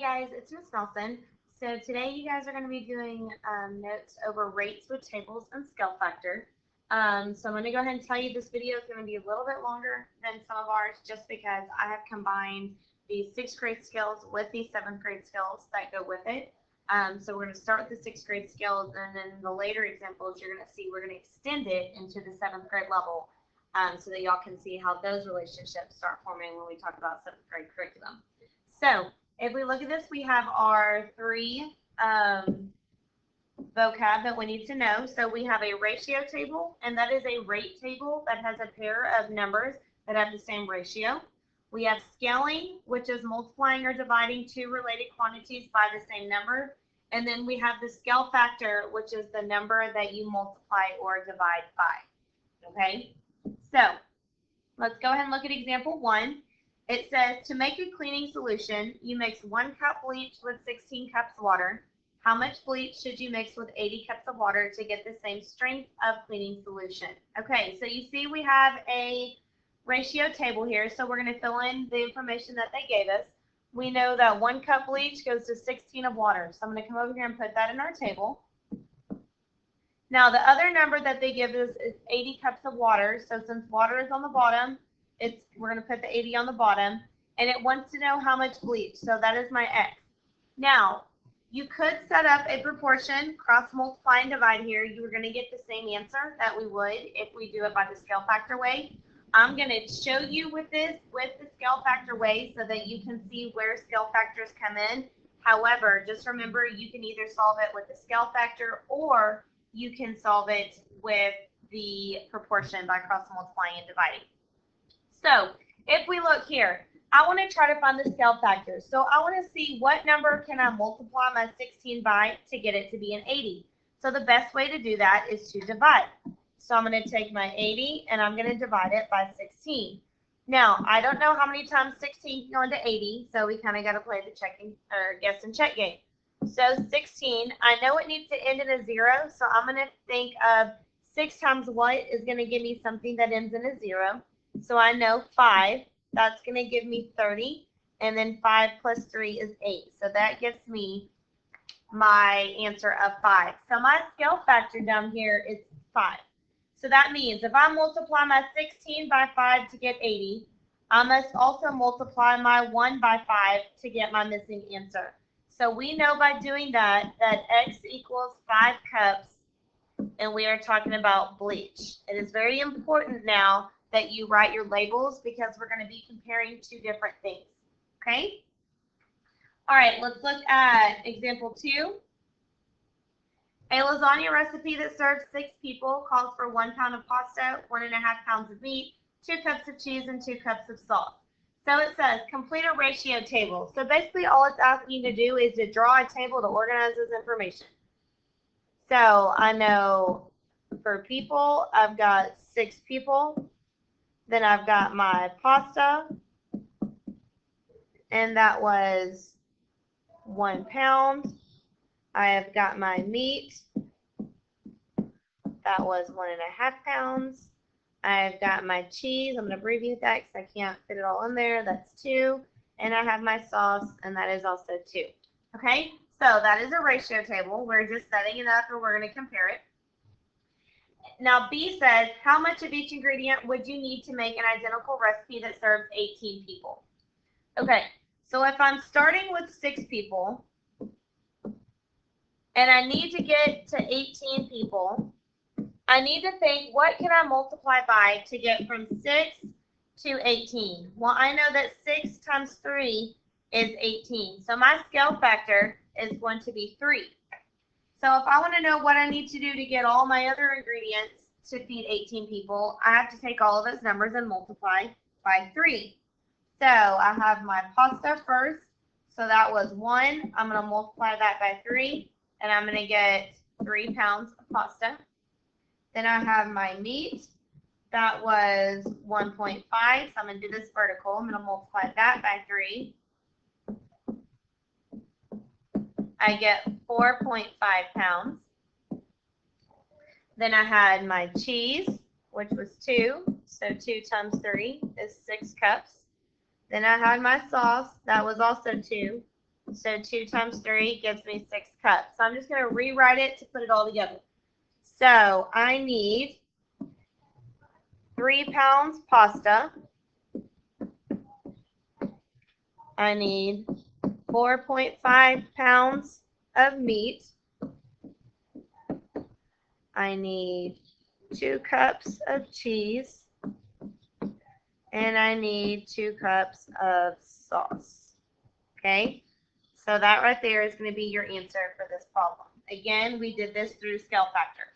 guys, it's Miss Nelson. So today you guys are going to be doing notes over rates with tables and scale factor. So I'm going to go ahead and tell you this video is going to be a little bit longer than some of ours just because I have combined the 6th grade skills with the 7th grade skills that go with it. So we're going to start with the 6th grade skills, and then the later examples you're going to see we're going to extend it into the 7th grade level so that y'all can see how those relationships start forming when we talk about 7th grade curriculum. So if we look at this, we have our three vocab that we need to know. So we have a ratio table, and that is a rate table that has a pair of numbers that have the same ratio. We have scaling, which is multiplying or dividing two related quantities by the same number. And then we have the scale factor, which is the number that you multiply or divide by. Okay, so let's go ahead and look at example 1. It says, to make a cleaning solution, you mix 1 cup bleach with 16 cups water. How much bleach should you mix with 80 cups of water to get the same strength of cleaning solution? Okay, so you see we have a ratio table here, so we're going to fill in the information that they gave us. We know that 1 cup bleach goes to 16 of water, so I'm going to come over here and put that in our table. Now, the other number that they give us is 80 cups of water, so since water is on the bottom, we're going to put the 80 on the bottom, and it wants to know how much bleach, so that is my X. Now, you could set up a proportion, cross multiply and divide here. You are going to get the same answer that we would if we do it by the scale factor way. I'm going to show you with the scale factor way so that you can see where scale factors come in. However, just remember you can either solve it with the scale factor or you can solve it with the proportion by cross multiplying and dividing. So if we look here, I want to try to find the scale factor. So I want to see what number can I multiply my 16 by to get it to be an 80. So the best way to do that is to divide. So I'm going to take my 80 and I'm going to divide it by 16. Now, I don't know how many times 16 can go into 80, so we kind of got to play the guess and check game. So 16, I know it needs to end in a 0, so I'm going to think of 6 times what is going to give me something that ends in a 0. So I know 5, that's going to give me 30, and then 5 plus 3 is 8. So that gives me my answer of 5. So my scale factor down here is 5. So that means if I multiply my 16 by 5 to get 80, I must also multiply my 1 by 5 to get my missing answer. So we know by doing that X equals 5 cups, and we are talking about bleach. It is very important now that you write your labels because we're going to be comparing two different things. Okay? All right, let's look at example 2. A lasagna recipe that serves 6 people calls for 1 pound of pasta, 1.5 pounds of meat, 2 cups of cheese, and 2 cups of salt. So it says complete a ratio table. So basically all it's asking you to do is to draw a table to organize this information. So I know for people, I've got 6 people. Then I've got my pasta, and that was 1 pound. I have got my meat, that was 1.5 pounds. I've got my cheese, I'm going to abbreviate that because I can't fit it all in there, that's 2. And I have my sauce, and that is also 2. Okay, so that is a ratio table. We're just setting it up and we're going to compare it. Now B says, how much of each ingredient would you need to make an identical recipe that serves 18 people? Okay, so if I'm starting with 6 people, and I need to get to 18 people, I need to think, what can I multiply by to get from 6 to 18? Well, I know that 6 times 3 is 18. So my scale factor is going to be 3. So if I want to know what I need to do to get all my other ingredients to feed 18 people, I have to take all of those numbers and multiply by 3. So I have my pasta first. So that was 1. I'm going to multiply that by 3. And I'm going to get 3 pounds of pasta. Then I have my meat. That was 1.5. So I'm going to do this vertical. I'm going to multiply that by 3. I get 4.5 pounds. Then I had my cheese, which was 2. So 2 times 3 is 6 cups. Then I had my sauce. That was also 2. So 2 times 3 gives me 6 cups. So I'm just going to rewrite it to put it all together. So I need 3 pounds pasta. I need 4.5 pounds of meat. I need 2 cups of cheese. And I need 2 cups of sauce. Okay? So that right there is going to be your answer for this problem. Again, we did this through scale factor.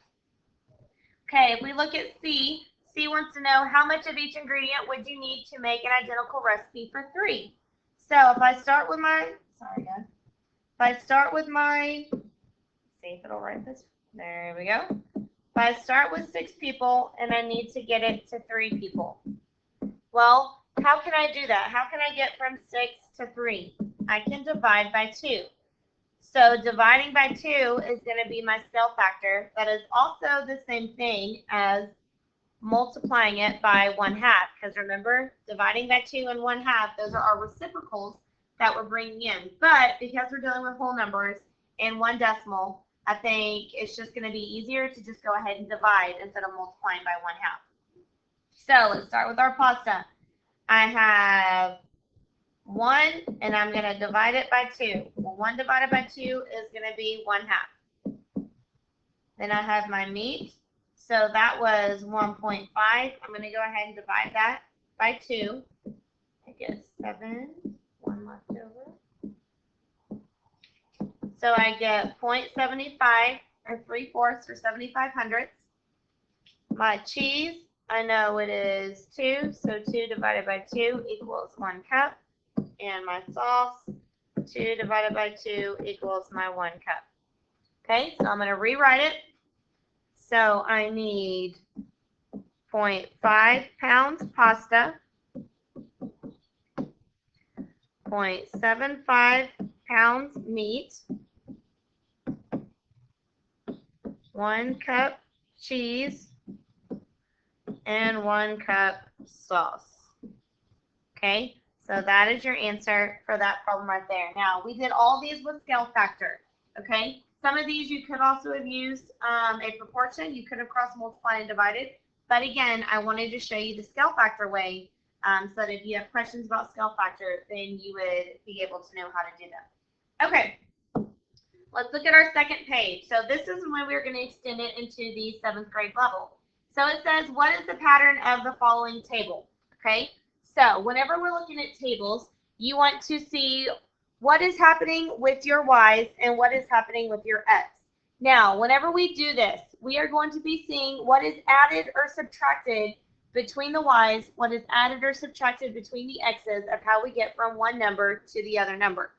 Okay, if we look at C, C wants to know how much of each ingredient would you need to make an identical recipe for 3. So if I start with my, see if it'll write this, there we go. If I start with 6 people and I need to get it to 3 people, well, how can I do that? How can I get from 6 to 3? I can divide by 2. So dividing by 2 is going to be my scale factor. That is also the same thing as multiplying it by 1/2. Because remember, dividing by 2 and 1/2, those are our reciprocals that we're bringing in. But because we're dealing with whole numbers and 1 decimal, I think it's just going to be easier to just go ahead and divide instead of multiplying by 1/2. So let's start with our pasta. I have 1, and I'm going to divide it by 2. Well, 1 divided by 2 is going to be 1/2. Then I have my meat. So that was 1.5. I'm going to go ahead and divide that by 2. I get 7, 1 left over. So I get 0.75 or 3/4 or 75 hundredths. My cheese, I know it is 2. So 2 divided by 2 equals 1 cup. And my sauce, 2 divided by 2 equals my 1 cup. Okay, so I'm going to rewrite it. So I need 0.5 pounds pasta, 0.75 pounds meat, 1 cup cheese, and 1 cup sauce. Okay, so that is your answer for that problem right there. Now, we did all these with scale factor. Okay, some of these you could also have used a proportion. You could have cross multiplied and divided. But again, I wanted to show you the scale factor way so that if you have questions about scale factor, then you would be able to know how to do them. Okay, let's look at our second page. So this is when we're going to extend it into the 7th grade level. So it says, what is the pattern of the following table? Okay, so whenever we're looking at tables, you want to see what is happening with your y's and what is happening with your x. Now, whenever we do this, we are going to be seeing what is added or subtracted between the y's, what is added or subtracted between the x's of how we get from one number to the other number.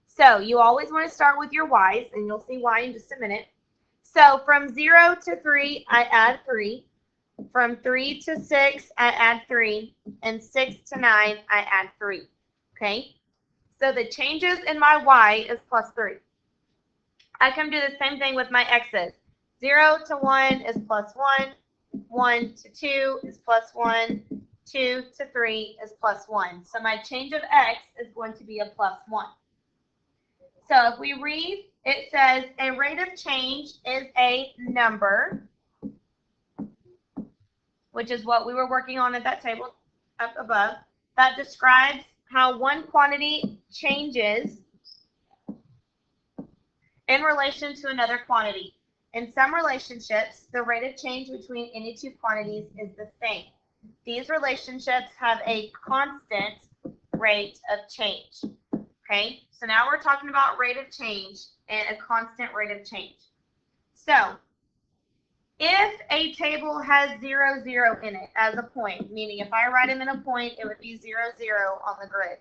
So you always want to start with your y's, and you'll see why in just a minute. So from 0 to 3, I add 3. From 3 to 6, I add 3. And 6 to 9, I add 3. Okay? So the changes in my y is plus 3. I can do the same thing with my x's. 0 to 1 is plus 1. 1 to 2 is plus 1. 2 to 3 is plus 1. So my change of x is going to be a plus 1. So if we read, it says a rate of change is a number, which is what we were working on at that table up above, that describes how one quantity changes in relation to another quantity. In some relationships, the rate of change between any two quantities is the same. These relationships have a constant rate of change. Okay, so now we're talking about rate of change and a constant rate of change. So if a table has 0, 0 in it as a point, meaning if I write them in a point, it would be 0, 0 on the grid,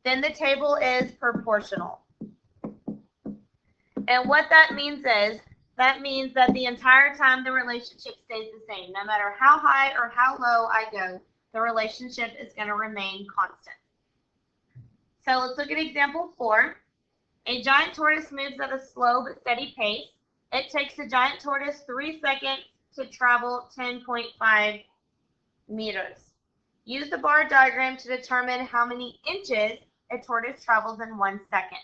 then the table is proportional. And what that means is, that means that the entire time the relationship stays the same. No matter how high or how low I go, the relationship is going to remain constant. So let's look at example 4. A giant tortoise moves at a slow but steady pace. It takes the giant tortoise 3 seconds to travel 10.5 meters. Use the bar diagram to determine how many inches a tortoise travels in 1 second.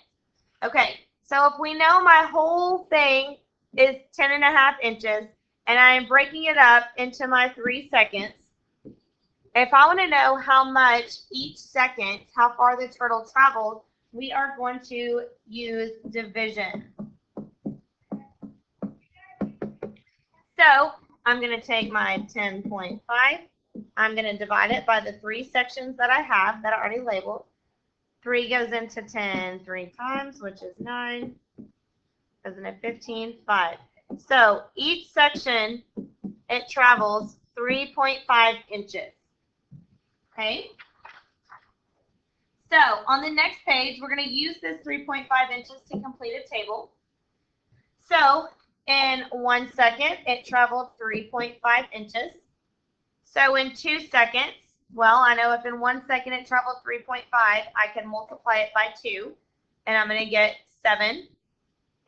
Okay, so if we know my whole thing is 10.5 inches, and I am breaking it up into my 3 seconds, if I want to know how much each second, how far the turtle traveled, we are going to use division. So I'm going to take my 10.5. I'm going to divide it by the 3 sections that I have that are already labeled. 3 goes into 10 3 times, which is 9. Goes into 15, 5. So each section, it travels 3.5 inches. Okay? So on the next page, we're going to use this 3.5 inches to complete a table. So in 1 second, it traveled 3.5 inches. So in 2 seconds, well, I know if in 1 second it traveled 3.5, I can multiply it by 2, and I'm going to get 7.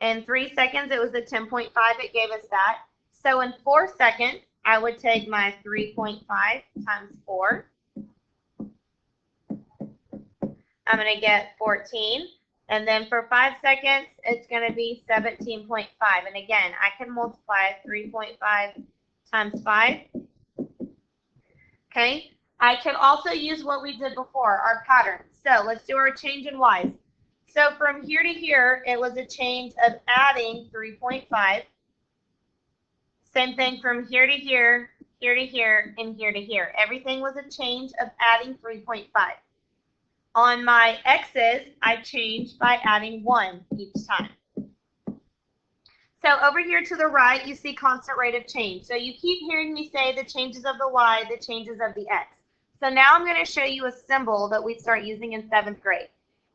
In 3 seconds, it was a 10.5. It gave us that. So in 4 seconds, I would take my 3.5 times 4. I'm going to get 14. And then for 5 seconds, it's going to be 17.5. And again, I can multiply 3.5 times 5. Okay. I can also use what we did before, our pattern. So let's do our change in y's. So from here to here, it was a change of adding 3.5. Same thing from here to here, here to here, and here to here. Everything was a change of adding 3.5. On my x's, I changed by adding 1 each time. So over here to the right, you see constant rate of change. So you keep hearing me say the changes of the y, the changes of the x. So now I'm going to show you a symbol that we start using in 7th grade.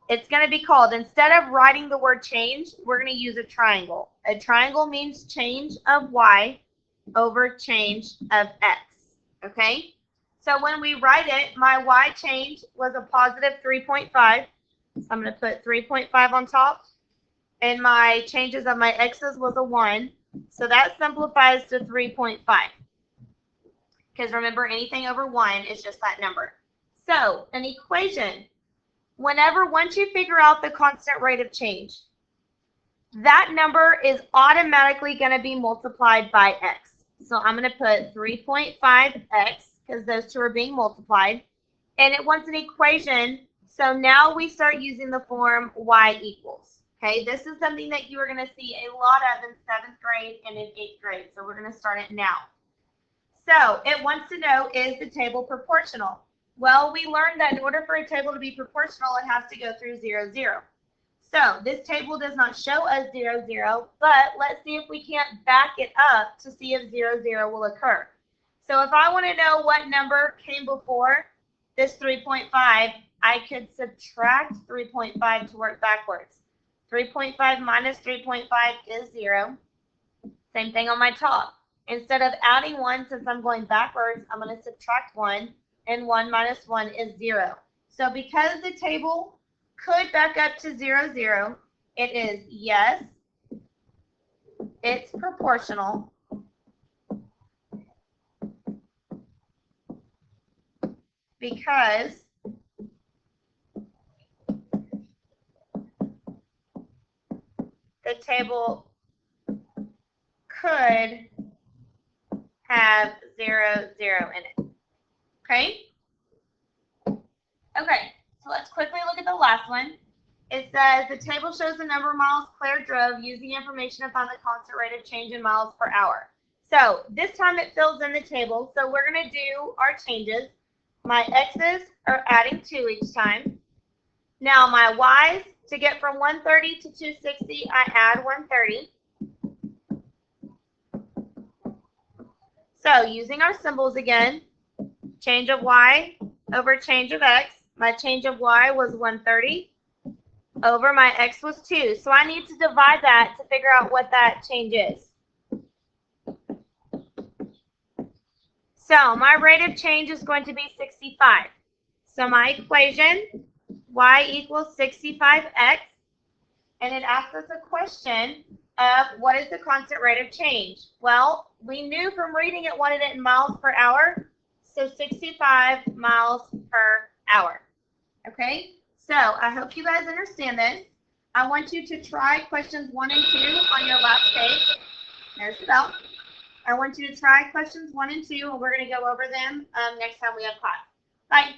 It's going to be called, instead of writing the word change, we're going to use a triangle. A triangle means change of y over change of x. Okay? So when we write it, my y change was a positive 3.5. So I'm going to put 3.5 on top. And my changes of my x's was a 1. So that simplifies to 3.5. Because remember, anything over 1 is just that number. So an equation, once you figure out the constant rate of change, that number is automatically going to be multiplied by x. So I'm going to put 3.5x because those two are being multiplied. And it wants an equation. So now we start using the form y equals. Okay, this is something that you are going to see a lot of in 7th grade and in 8th grade. So we're going to start it now. So it wants to know, is the table proportional? Well, we learned that in order for a table to be proportional, it has to go through 0, 0. So this table does not show us 0, 0, but let's see if we can't back it up to see if 0, 0 will occur. So if I want to know what number came before this 3.5, I could subtract 3.5 to work backwards. 3.5 minus 3.5 is 0. Same thing on my top. Instead of adding 1, since I'm going backwards, I'm going to subtract 1, and 1 minus 1 is 0. So because the table could back up to 0, 0, it is yes, it's proportional. Because the table could have 0, 0 in it. Okay? Okay, so let's quickly look at the last one. It says the table shows the number of miles Claire drove using information to find the constant rate of change in miles per hour. So this time it fills in the table. So we're going to do our changes. My x's are adding 2 each time. Now my y's, to get from 130 to 260, I add 130. So using our symbols again, change of y over change of x. My change of y was 130 over my x was 2. So I need to divide that to figure out what that change is. So my rate of change is going to be 65. So my equation, y equals 65x, and it asks us a question of what is the constant rate of change? Well, we knew from reading it wanted it in miles per hour, so 65 miles per hour. Okay, so I hope you guys understand this. I want you to try questions 1 and 2 on your last page. There's the bell. I want you to try questions 1 and 2, and we're going to go over them next time we have class. Bye.